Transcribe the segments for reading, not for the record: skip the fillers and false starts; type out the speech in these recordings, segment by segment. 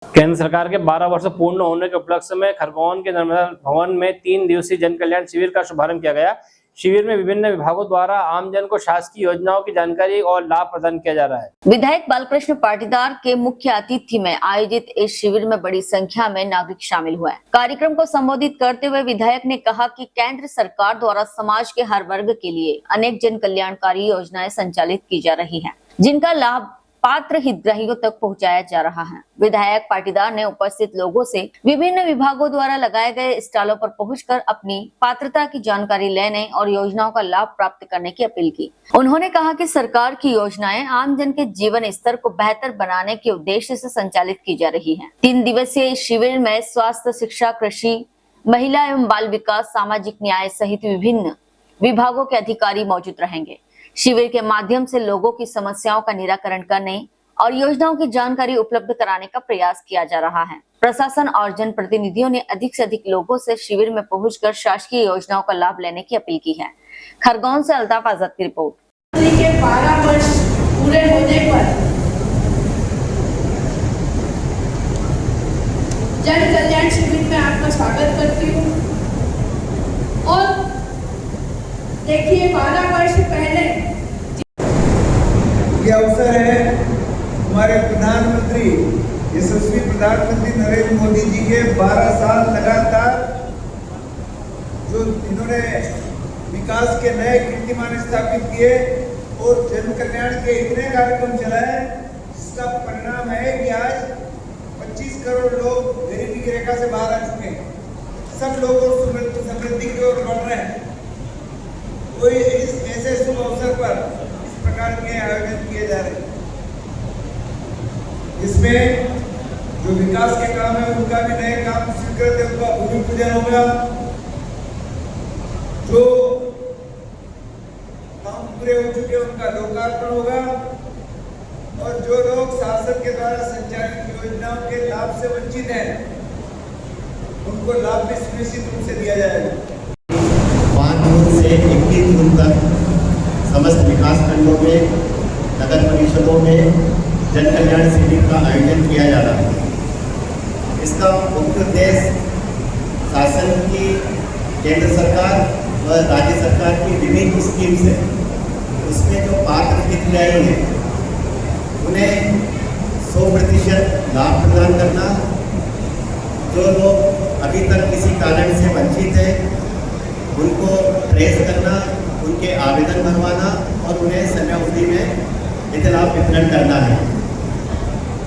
केंद्र सरकार के 12 वर्ष पूर्ण होने के उपलक्ष्य में खरगोन के नर्मदा भवन में 3 दिवसीय जन कल्याण शिविर का शुभारंभ किया गया। शिविर में विभिन्न विभागों द्वारा आमजन को शासकीय योजनाओं की जानकारी और लाभ प्रदान किया जा रहा है। विधायक बालकृष्ण पाटीदार के मुख्य अतिथि में आयोजित इस शिविर में बड़ी संख्या में नागरिक शामिल हुए। कार्यक्रम को संबोधित करते हुए विधायक ने कहा कि केंद्र सरकार द्वारा समाज के हर वर्ग के लिए अनेक जन कल्याणकारी योजनाएं संचालित की जा रही है, जिनका लाभ पात्र हितग्राहियों तक पहुंचाया जा रहा है। विधायक पाटीदार ने उपस्थित लोगों से विभिन्न विभागों द्वारा लगाए गए स्टॉलों पर पहुंचकर अपनी पात्रता की जानकारी लेने और योजनाओं का लाभ प्राप्त करने की अपील की। उन्होंने कहा कि सरकार की योजनाएं आमजन के जीवन स्तर को बेहतर बनाने के उद्देश्य से संचालित की जा रही है। 3 दिवसीय शिविर में स्वास्थ्य, शिक्षा, कृषि, महिला एवं बाल विकास, सामाजिक न्याय सहित विभिन्न विभागों के अधिकारी मौजूद रहेंगे। शिविर के माध्यम से लोगों की समस्याओं का निराकरण करने और योजनाओं की जानकारी उपलब्ध कराने का प्रयास किया जा रहा है। प्रशासन और जनप्रतिनिधियों ने अधिक से अधिक लोगों से शिविर में पहुंचकर शासकीय योजनाओं का लाभ लेने की अपील की है। खरगोन से अल्ताफ आजाद की रिपोर्ट। के 12 वर्ष पूरे होने पर जन कल्याण शिविर में आपका स्वागत करती हूँ। और देखिए 12 वर्ष पहले ये अवसर है हमारे प्रधानमंत्री यशस्वी प्रधानमंत्री नरेंद्र मोदी जी के 12 साल लगातार जो इन्होंने विकास के नए कीर्तिमान स्थापित किए और जन कल्याण के इतने कार्यक्रम चलाए, जिसका परिणाम है कि आज 25 करोड़ लोग गरीबी की रेखा से बाहर आ चुके हैं। सब लोग समृद्धि की ओर बढ़ रहे हैं। कोई इस ऐसे शुभ अवसर पर इस प्रकार के आयोजन किए जा रहे हैं, इसमें जो विकास के काम है उनका भी नए काम स्वीकृत है, उनका भूमि पूजन होगा। जो काम पूरे हो चुके उनका लोकार्पण होगा और जो लोग शासन के द्वारा संचालित योजनाओं के लाभ से वंचित हैं उनको लाभ भी सुनिश्चित रूप से दिया जाएगा। 5 जून से 21 जून तक समस्त विकास खंडों में, नगर परिषदों में जन कल्याण शिविर का आयोजन किया जा रहा है। इसका मुख्य उद्देश्य शासन की, केंद्र सरकार व राज्य सरकार की विभिन्न स्कीम्स है, उसमें जो पात्र हितग्राही हैं उन्हें 100% लाभ प्रदान करना। जो लोग अभी तक किसी कारण से वंचित हैं उनको ट्रेस करना, उनके आवेदन भरवाना और उन्हें समय अवधि में हित लाभ वितरण करना है।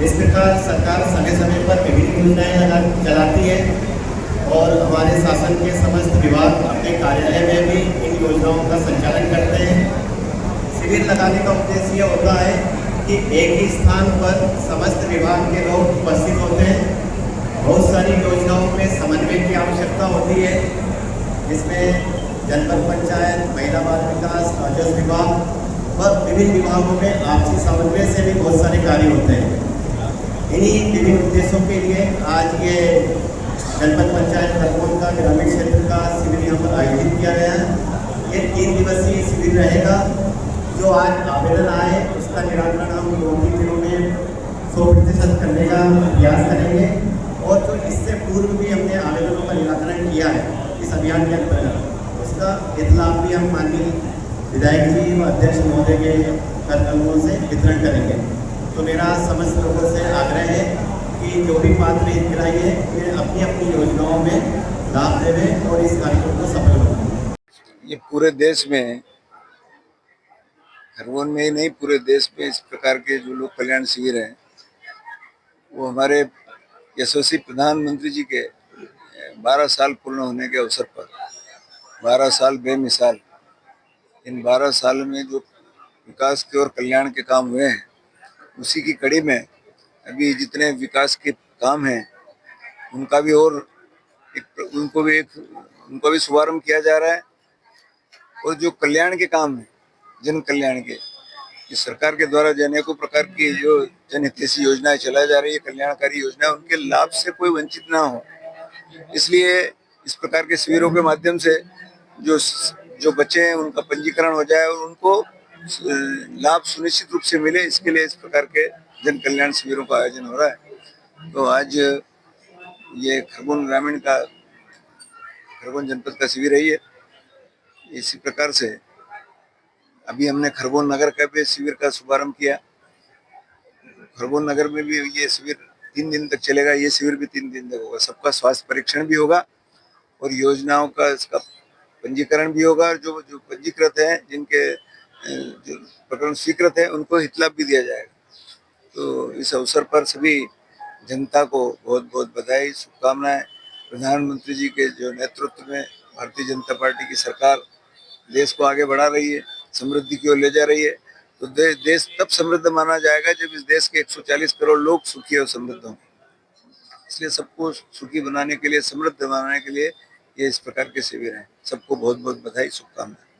इस प्रकार सरकार समय समय पर विभिन्न योजनाएं चलाती है और हमारे शासन के समस्त विभाग अपने कार्यालय में भी इन योजनाओं का संचालन करते हैं। शिविर लगाने का उद्देश्य यह होता है कि एक ही स्थान पर समस्त विभाग के लोग उपस्थित होते हैं। बहुत सारी योजनाओं में समन्वय की आवश्यकता होती है, जिसमें जनपद पंचायत, महिला बाल विकास, राजस्व विभाग व विभिन्न विभागों में आपसी समन्वय से भी बहुत सारे कार्य होते हैं। इन्हीं विभिन्न उद्देश्यों के लिए आज ये जनपद पंचायत खरगोन का ग्रामीण क्षेत्र का शिविर यहाँ पर आयोजित किया गया है। ये 3 दिवसीय शिविर रहेगा। जो आज आवेदन आए उसका निराकरण हम 2-3 दिनों में 100% करने का प्रयास करेंगे और जो इससे पूर्व भी हमने आवेदनों का निराकरण किया है इस अभियान के अंतर्गत, उसका लाभ भी हम माननीय विधायक जी व अध्यक्ष महोदय के करकमों से वितरण करेंगे। तो मेरा समस्त लोगों से आग्रह है कि जो भी पात्र हितग्राही है वे अपनी अपनी योजनाओं में लाभ देवें और इस कार्यक्रम को सफल बनाएं। ये पूरे देश में, खरगोन में ही नहीं पूरे देश में इस प्रकार के जो लोक कल्याण शिविर हैं वो हमारे यशस्वी प्रधानमंत्री जी के 12 साल पूर्ण होने के अवसर पर, 12 साल बेमिसाल, इन 12 साल में जो विकास के और कल्याण के काम हुए हैं उसी की कड़ी में अभी जितने विकास के काम हैं उनका भी और उनको भी शुभारंभ किया जा रहा है। और जो कल्याण के काम हैं, जन कल्याण के, कि सरकार के द्वारा अनेकों प्रकार की जो जनहितैषी योजनाएं चलाई जा रही है, कल्याणकारी योजना, उनके लाभ से कोई वंचित ना हो, इसलिए इस प्रकार के शिविरों के माध्यम से जो बच्चे हैं उनका पंजीकरण हो जाए और उनको लाभ सुनिश्चित रूप से मिले, इसके लिए इस प्रकार के जन कल्याण शिविरों का आयोजन हो रहा है। तो आज ये खरगोन ग्रामीण का, खरगोन जनपद का शिविर है ये। इसी प्रकार से अभी हमने खरगोन नगर का भी शिविर का शुभारंभ किया। खरगोन नगर में भी ये शिविर 3 दिन तक चलेगा। ये शिविर भी 3 दिन तक होगा। सबका स्वास्थ्य परीक्षण भी होगा और योजनाओं का इसका पंजीकरण भी होगा। और जो जो पंजीकृत हैं, जिनके जो प्रकरण स्वीकृत है, उनको हितलाभ भी दिया जाएगा। तो इस अवसर पर सभी जनता को बहुत बहुत बधाई, शुभकामनाएं। प्रधानमंत्री जी के जो नेतृत्व में भारतीय जनता पार्टी की सरकार देश को आगे बढ़ा रही है, समृद्धि की ओर ले जा रही है। तो देश तब समृद्ध माना जाएगा जब इस देश के 140 करोड़ लोग सुखी और समृद्ध हों। इसलिए सबको सुखी बनाने के लिए, समृद्ध बनाने के लिए ये इस प्रकार के शिविर हैं। सबको बहुत बहुत बधाई, शुभकामनाएं।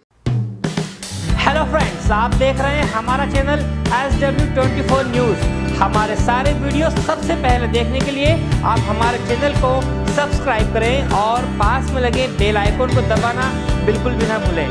हेलो फ्रेंड्स, आप देख रहे हैं हमारा चैनल SW24 न्यूज। हमारे सारे वीडियो सबसे पहले देखने के लिए आप हमारे चैनल को सब्सक्राइब करें और पास में लगे बेल आइकन को दबाना बिल्कुल भी ना भूलें।